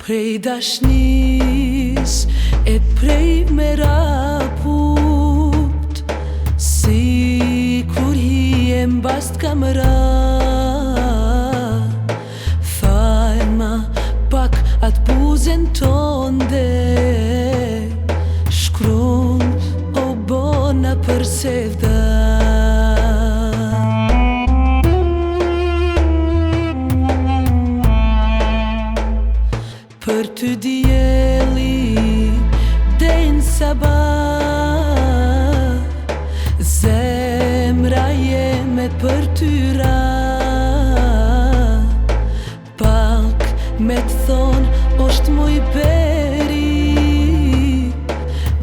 Prej dashnis e prej me raput, si kur hi e mbast kamera. Fajn ma pak atë buzen tonde, shkrunt o bona për sevda. Për ty djeli den sabah, zemra jeme për ty ra. Pak me t'thon osht muj beri,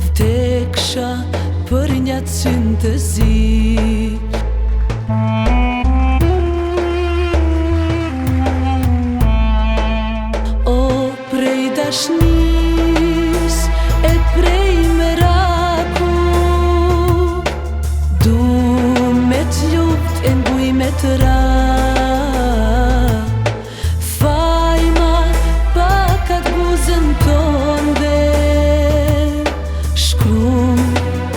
vdeksha për një cynë të zi. Dashnis e prej me raku, du me t'luft e n'buj me t'ra. Fajma pakat buzën tonde, shkrum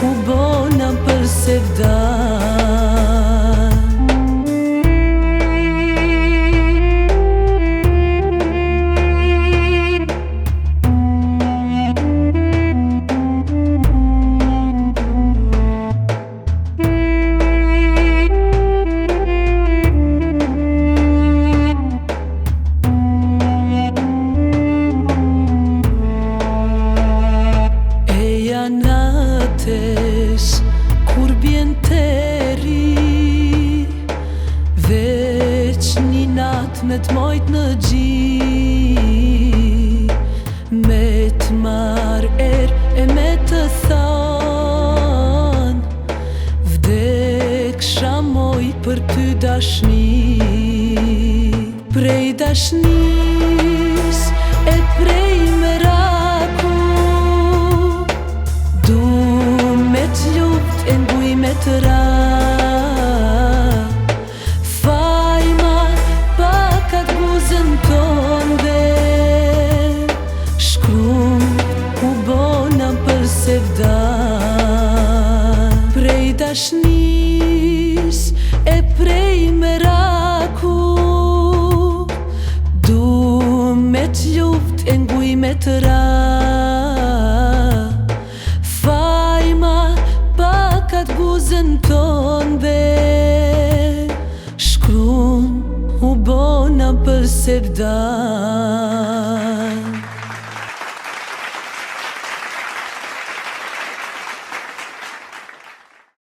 u bona për sevda. Kur bjen teri, veç një nat me t'mojt në gji, me t'mar er e me të than, vdeksha moj për ty dashni. Prej dashnis e prej me raku, du me t'luft e n'buj me t'ra. Fajma pakat buzën tonde, shkrum u bona për sevda. Prej dashnis e prej me raku, du me t'luft e n'buj me t'ra. Pakat buzën tonde, shkrum u bona për sevda.